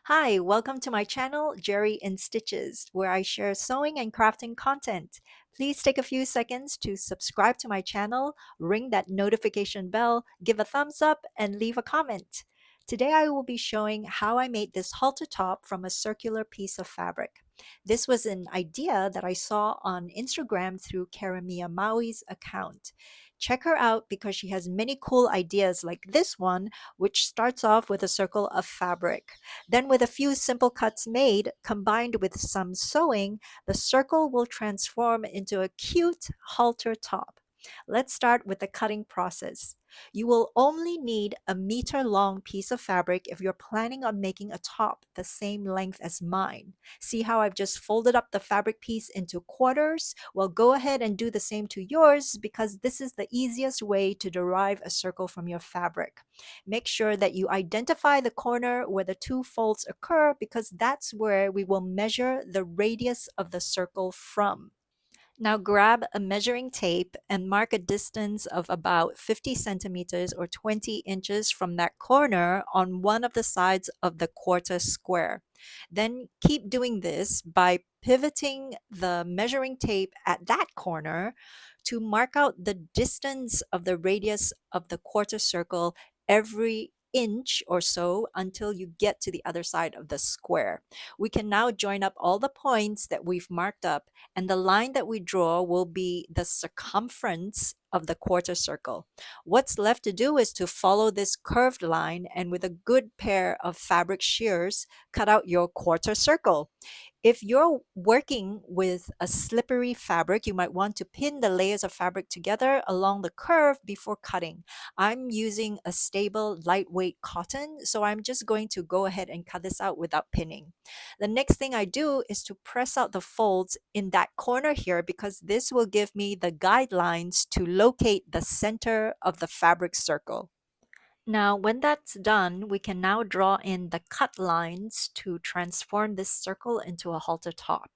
Hi, welcome to my channel, Geri in Stitches, where I share sewing and crafting content. Please take a few seconds to subscribe to my channel, ring that notification bell, give a thumbs up, and leave a comment. Today I will be showing how I made this halter top from a circular piece of fabric. This was an idea that I saw on Instagram through Karamia Maui's account. Check her out because she has many cool ideas like this one, which starts off with a circle of fabric. Then, with a few simple cuts made, combined with some sewing, the circle will transform into a cute halter top. Let's start with the cutting process. You will only need a meter long piece of fabric if you're planning on making a top the same length as mine. See how I've just folded up the fabric piece into quarters? Well, go ahead and do the same to yours because this is the easiest way to derive a circle from your fabric. Make sure that you identify the corner where the two folds occur because that's where we will measure the radius of the circle from. Now grab a measuring tape and mark a distance of about 50 centimeters or 20 inches from that corner on one of the sides of the quarter square. Then keep doing this by pivoting the measuring tape at that corner to mark out the distance of the radius of the quarter circle every inch or so until you get to the other side of the square. We can now join up all the points that we've marked up, and the line that we draw will be the circumference of the quarter circle. What's left to do is to follow this curved line and with a good pair of fabric shears, cut out your quarter circle. If you're working with a slippery fabric, you might want to pin the layers of fabric together along the curve before cutting. I'm using a stable, lightweight cotton, so I'm just going to go ahead and cut this out without pinning. The next thing I do is to press out the folds in that corner here because this will give me the guidelines to locate the center of the fabric circle. Now, when that's done, we can now draw in the cut lines to transform this circle into a halter top.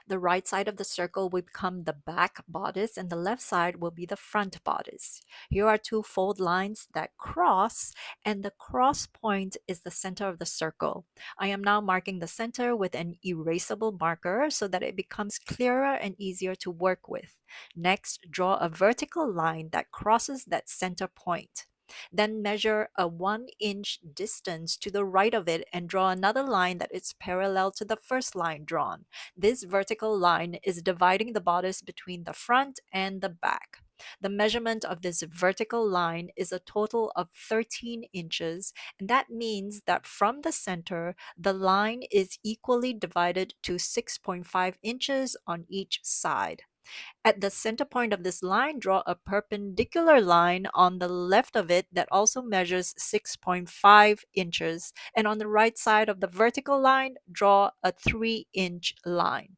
The right side of the circle will become the back bodice and the left side will be the front bodice. Here are two fold lines that cross, and the cross point is the center of the circle. I am now marking the center with an erasable marker so that it becomes clearer and easier to work with. Next, draw a vertical line that crosses that center point. Then measure a 1 inch distance to the right of it and draw another line that is parallel to the first line drawn. This vertical line is dividing the bodice between the front and the back. The measurement of this vertical line is a total of 13 inches, and that means that from the center, the line is equally divided to 6.5 inches on each side. At the center point of this line, draw a perpendicular line on the left of it that also measures 6.5 inches. And on the right side of the vertical line, draw a 3-inch line.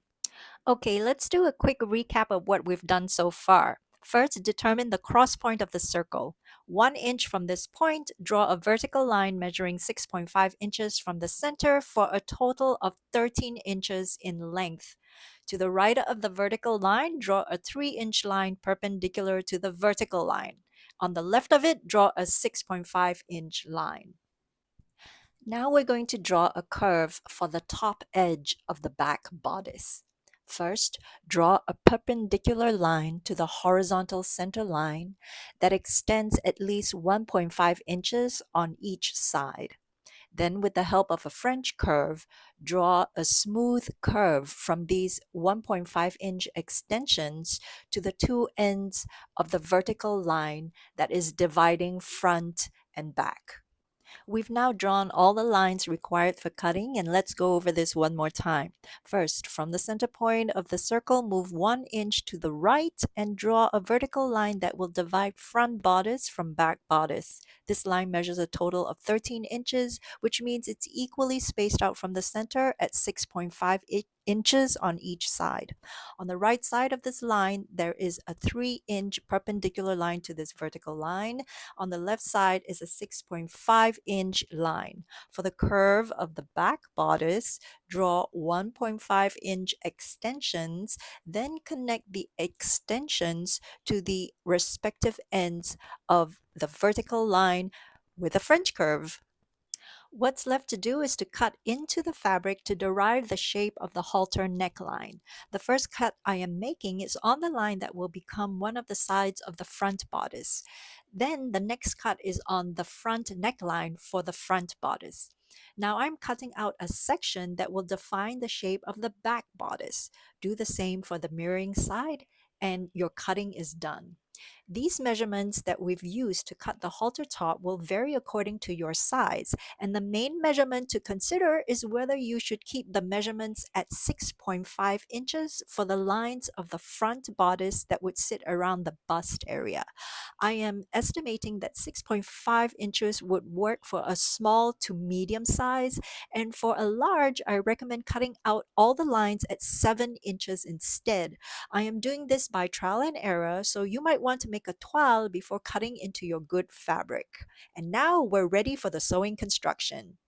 Okay, let's do a quick recap of what we've done so far. First, determine the cross point of the circle. 1 inch from this point, draw a vertical line measuring 6.5 inches from the center for a total of 13 inches in length. To the right of the vertical line, draw a 3-inch line perpendicular to the vertical line. On the left of it, draw a 6.5-inch line. Now we're going to draw a curve for the top edge of the back bodice. First, draw a perpendicular line to the horizontal center line that extends at least 1.5 inches on each side. Then, with the help of a French curve, draw a smooth curve from these 1.5-inch extensions to the two ends of the vertical line that is dividing front and back. We've now drawn all the lines required for cutting, and let's go over this one more time. First, from the center point of the circle, move 1 inch to the right and draw a vertical line that will divide front bodice from back bodice. This line measures a total of 13 inches, which means it's equally spaced out from the center at 6.5 inches on each side. On the right side of this line, there is a 3-inch perpendicular line to this vertical line. On the left side is a 6.5-inch line. For the curve of the back bodice, draw 1.5-inch extensions, then connect the extensions to the respective ends of the vertical line with a French curve. What's left to do is to cut into the fabric to derive the shape of the halter neckline. The first cut I am making is on the line that will become one of the sides of the front bodice. Then the next cut is on the front neckline for the front bodice. Now I'm cutting out a section that will define the shape of the back bodice. Do the same for the mirroring side, and your cutting is done. These measurements that we've used to cut the halter top will vary according to your size, and the main measurement to consider is whether you should keep the measurements at 6.5 inches for the lines of the front bodice that would sit around the bust area. I am estimating that 6.5 inches would work for a small to medium size, and for a large, I recommend cutting out all the lines at 7 inches instead. I am doing this by trial and error, so you might want to make a toile before cutting into your good fabric. And now we're ready for the sewing construction.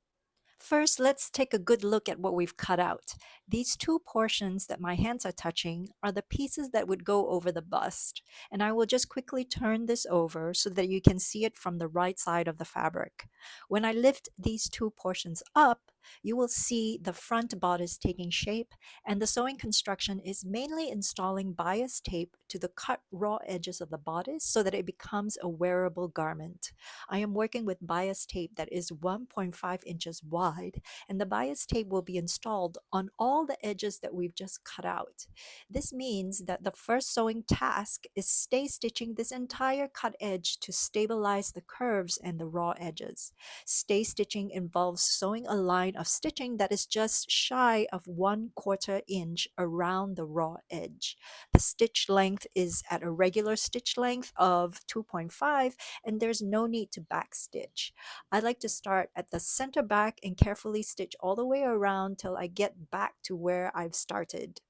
First, let's take a good look at what we've cut out. These two portions that my hands are touching are the pieces that would go over the bust, and I will just quickly turn this over so that you can see it from the right side of the fabric. When I lift these two portions up, you will see the front bodice taking shape, and the sewing construction is mainly installing bias tape to the cut raw edges of the bodice so that it becomes a wearable garment. I am working with bias tape that is 1.5 inches wide, and the bias tape will be installed on all the edges that we've just cut out. This means that the first sewing task is stay stitching this entire cut edge to stabilize the curves and the raw edges. Stay stitching involves sewing a line of stitching that is just shy of 1/4 inch around the raw edge. The stitch length is at a regular stitch length of 2.5, and there's no need to backstitch. I like to start at the center back and carefully stitch all the way around till I get back to where I've started.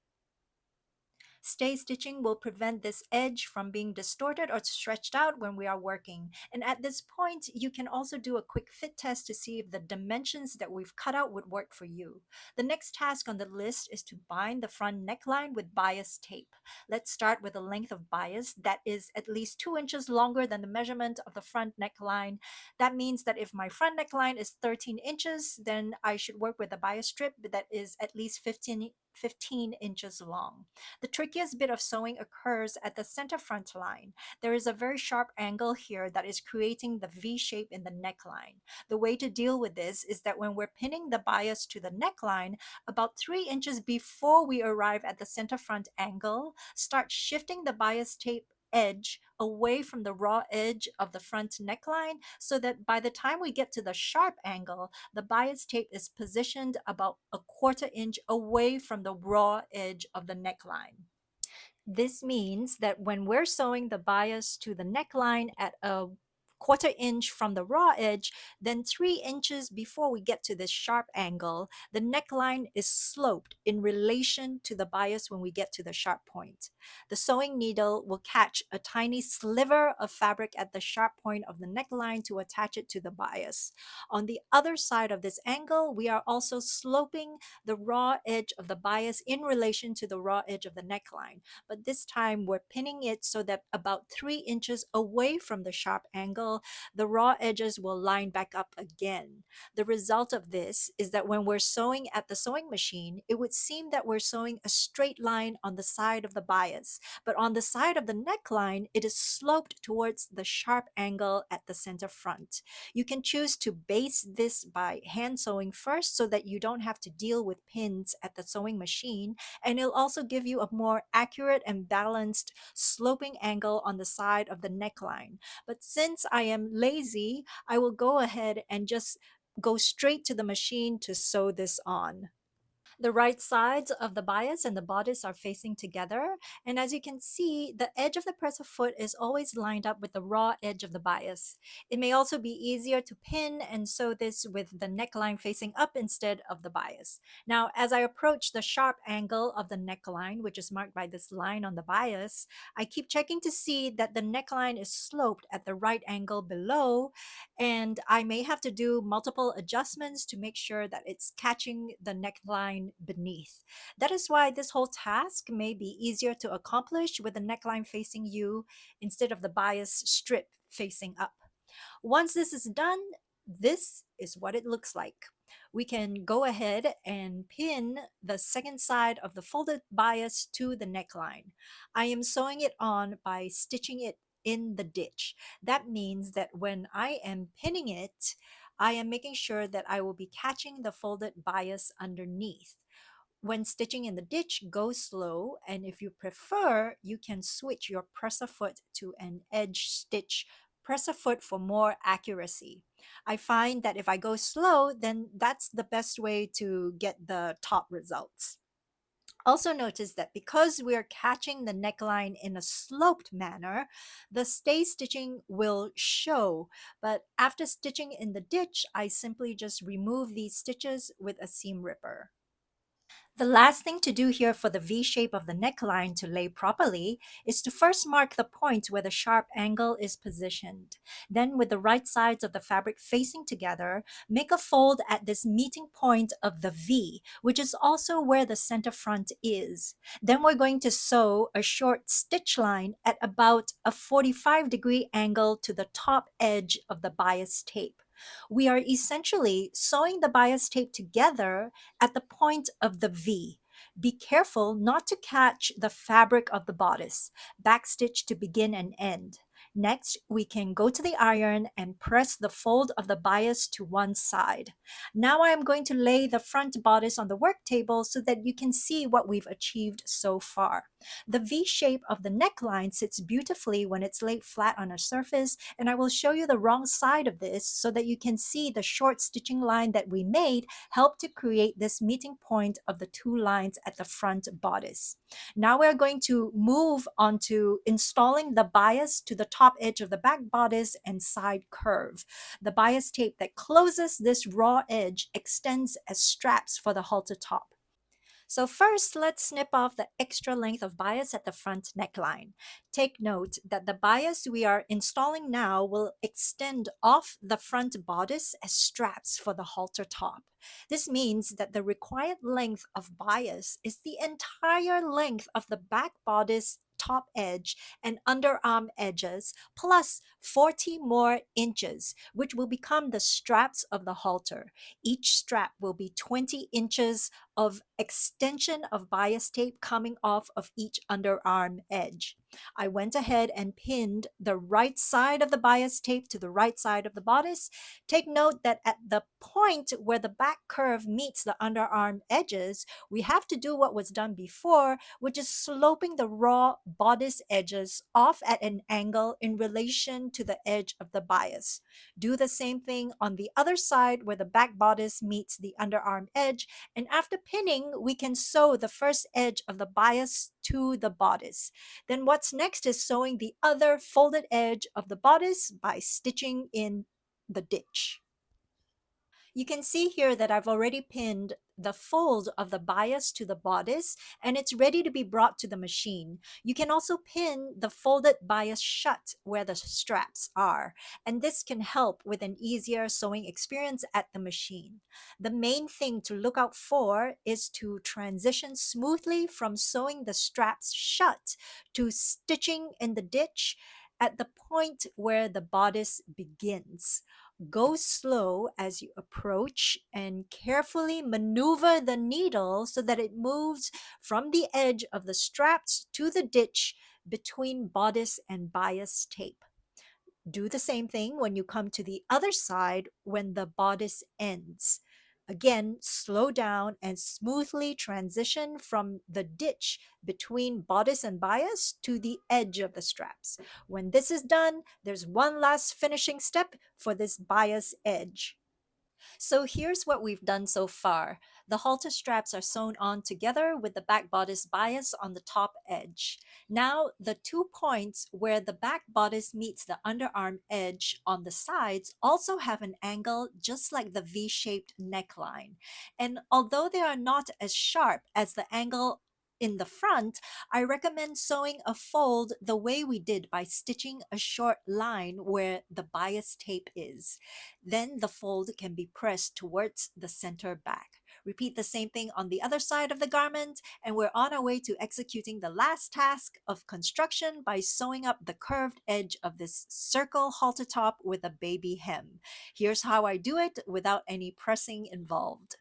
Stay stitching will prevent this edge from being distorted or stretched out when we are working. And at this point, you can also do a quick fit test to see if the dimensions that we've cut out would work for you. The next task on the list is to bind the front neckline with bias tape. Let's start with a length of bias that is at least 2 inches longer than the measurement of the front neckline. That means that if my front neckline is 13 inches, then I should work with a bias strip that is at least 15 inches long. The trickiest bit of sewing occurs at the center front line. There is a very sharp angle here that is creating the V shape in the neckline. The way to deal with this is that when we're pinning the bias to the neckline, about 3 inches before we arrive at the center front angle, start shifting the bias tape edge away from the raw edge of the front neckline so that by the time we get to the sharp angle, the bias tape is positioned about a 1/4 inch away from the raw edge of the neckline. This means that when we're sewing the bias to the neckline at a 1/4 inch from the raw edge, then 3 inches before we get to this sharp angle, the neckline is sloped in relation to the bias when we get to the sharp point. The sewing needle will catch a tiny sliver of fabric at the sharp point of the neckline to attach it to the bias. On the other side of this angle, we are also sloping the raw edge of the bias in relation to the raw edge of the neckline, but this time we're pinning it so that about 3 inches away from the sharp angle, the raw edges will line back up again. The result of this is that when we're sewing at the sewing machine, it would seem that we're sewing a straight line on the side of the bias, but on the side of the neckline, it is sloped towards the sharp angle at the center front. You can choose to base this by hand sewing first so that you don't have to deal with pins at the sewing machine, and it'll also give you a more accurate and balanced sloping angle on the side of the neckline. But since I am lazy, I will go ahead and just go straight to the machine to sew this on. The right sides of the bias and the bodice are facing together, and as you can see, the edge of the presser foot is always lined up with the raw edge of the bias. It may also be easier to pin and sew this with the neckline facing up instead of the bias. Now, as I approach the sharp angle of the neckline, which is marked by this line on the bias, I keep checking to see that the neckline is sloped at the right angle below, and I may have to do multiple adjustments to make sure that it's catching the neckline beneath. That is why this whole task may be easier to accomplish with the neckline facing you instead of the bias strip facing up. Once this is done, This is what it looks like. We can go ahead and pin the second side of the folded bias to the neckline. I am sewing it on by stitching it in the ditch. That means that when I am pinning it, I am making sure that I will be catching the folded bias underneath. When stitching in the ditch, go slow, and if you prefer, you can switch your presser foot to an edge stitch presser foot for more accuracy. I find that if I go slow, then that's the best way to get the top results. Also notice that because we're catching the neckline in a sloped manner, the stay stitching will show, but after stitching in the ditch, I simply just remove these stitches with a seam ripper. The last thing to do here for the V shape of the neckline to lay properly is to first mark the point where the sharp angle is positioned. Then, with the right sides of the fabric facing together, make a fold at this meeting point of the V, which is also where the center front is. Then we're going to sew a short stitch line at about a 45-degree angle to the top edge of the bias tape. We are essentially sewing the bias tape together at the point of the V. Be careful not to catch the fabric of the bodice. Backstitch to begin and end. Next, we can go to the iron and press the fold of the bias to one side. Now I am going to lay the front bodice on the work table so that you can see what we've achieved so far. The V shape of the neckline sits beautifully when it's laid flat on a surface, and I will show you the wrong side of this so that you can see the short stitching line that we made help to create this meeting point of the two lines at the front bodice. Now we're going to move on to installing the bias to the top edge of the back bodice and side curve. The bias tape that closes this raw edge extends as straps for the halter top. So first, let's snip off the extra length of bias at the front neckline. Take note that the bias we are installing now will extend off the front bodice as straps for the halter top. This means that the required length of bias is the entire length of the back bodice top edge and underarm edges plus 40 more inches, which will become the straps of the halter. Each strap will be 20 inches of extension of bias tape coming off of each underarm edge. I went ahead and pinned the right side of the bias tape to the right side of the bodice. Take note that at the point where the back curve meets the underarm edges, we have to do what was done before, which is sloping the raw bodice edges off at an angle in relation to the edge of the bias. Do the same thing on the other side where the back bodice meets the underarm edge, and after pinning, we can sew the first edge of the bias to the bodice. Then what's next is sewing the other folded edge of the bodice by stitching in the ditch. You can see here that I've already pinned the fold of the bias to the bodice and it's ready to be brought to the machine. You can also pin the folded bias shut where the straps are, and this can help with an easier sewing experience at the machine. The main thing to look out for is to transition smoothly from sewing the straps shut to stitching in the ditch at the point where the bodice begins. Go slow as you approach and carefully maneuver the needle so that it moves from the edge of the straps to the ditch between bodice and bias tape. Do the same thing when you come to the other side when the bodice ends. Again, slow down and smoothly transition from the ditch between bodice and bias to the edge of the straps. When this is done, there's one last finishing step for this bias edge. So here's what we've done so far. The halter straps are sewn on together with the back bodice bias on the top edge. Now the 2 points where the back bodice meets the underarm edge on the sides also have an angle just like the V-shaped neckline. And although they are not as sharp as the angle in the front, I recommend sewing a fold the way we did by stitching a short line where the bias tape is. Then the fold can be pressed towards the center back. Repeat the same thing on the other side of the garment, and we're on our way to executing the last task of construction by sewing up the curved edge of this circle halter top with a baby hem. Here's how I do it without any pressing involved.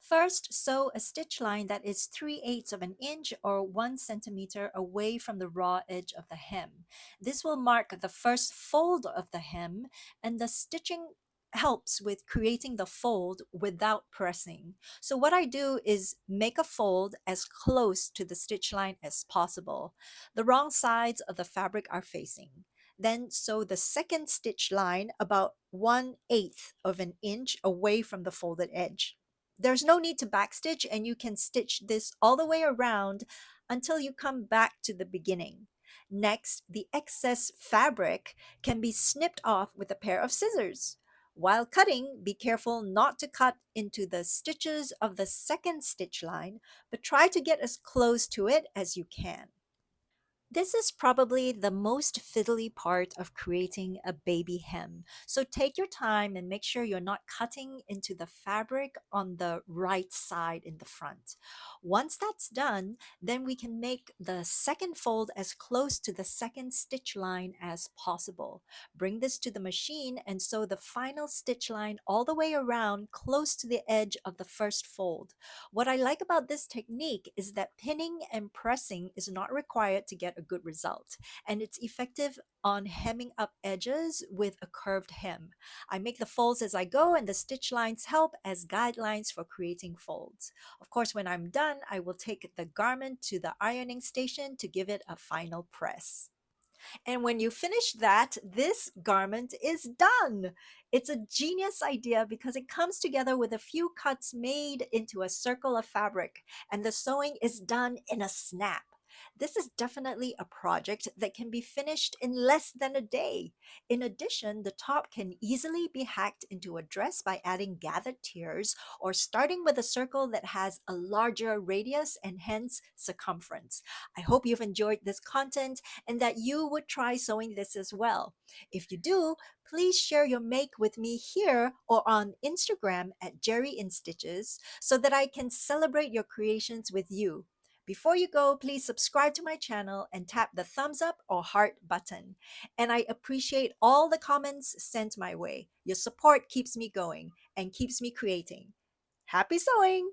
First, sew a stitch line that is 3/8 of an inch or 1 centimeter away from the raw edge of the hem. This will mark the first fold of the hem, and the stitching helps with creating the fold without pressing. So what I do is make a fold as close to the stitch line as possible. The wrong sides of the fabric are facing. Then sew the second stitch line about 1/8 of an inch away from the folded edge. There's no need to backstitch, and you can stitch this all the way around until you come back to the beginning. Next, the excess fabric can be snipped off with a pair of scissors. While cutting, be careful not to cut into the stitches of the second stitch line, but try to get as close to it as you can. This is probably the most fiddly part of creating a baby hem. So take your time and make sure you're not cutting into the fabric on the right side in the front. Once that's done, then we can make the second fold as close to the second stitch line as possible. Bring this to the machine and sew the final stitch line all the way around close to the edge of the first fold. What I like about this technique is that pinning and pressing is not required to get a good result, and it's effective on hemming up edges with a curved hem. I make the folds as I go, and the stitch lines help as guidelines for creating folds. Of course, when I'm done, I will take the garment to the ironing station to give it a final press. And when you finish that, this garment is done. It's a genius idea because it comes together with a few cuts made into a circle of fabric, and the sewing is done in a snap. This is definitely a project that can be finished in less than a day. In addition, the top can easily be hacked into a dress by adding gathered tiers or starting with a circle that has a larger radius and hence circumference. I hope you've enjoyed this content and that you would try sewing this as well. If you do, please share your make with me here or on Instagram at Geri in Stitches so that I can celebrate your creations with you. Before you go, please subscribe to my channel and tap the thumbs up or heart button. And I appreciate all the comments sent my way. Your support keeps me going and keeps me creating. Happy sewing!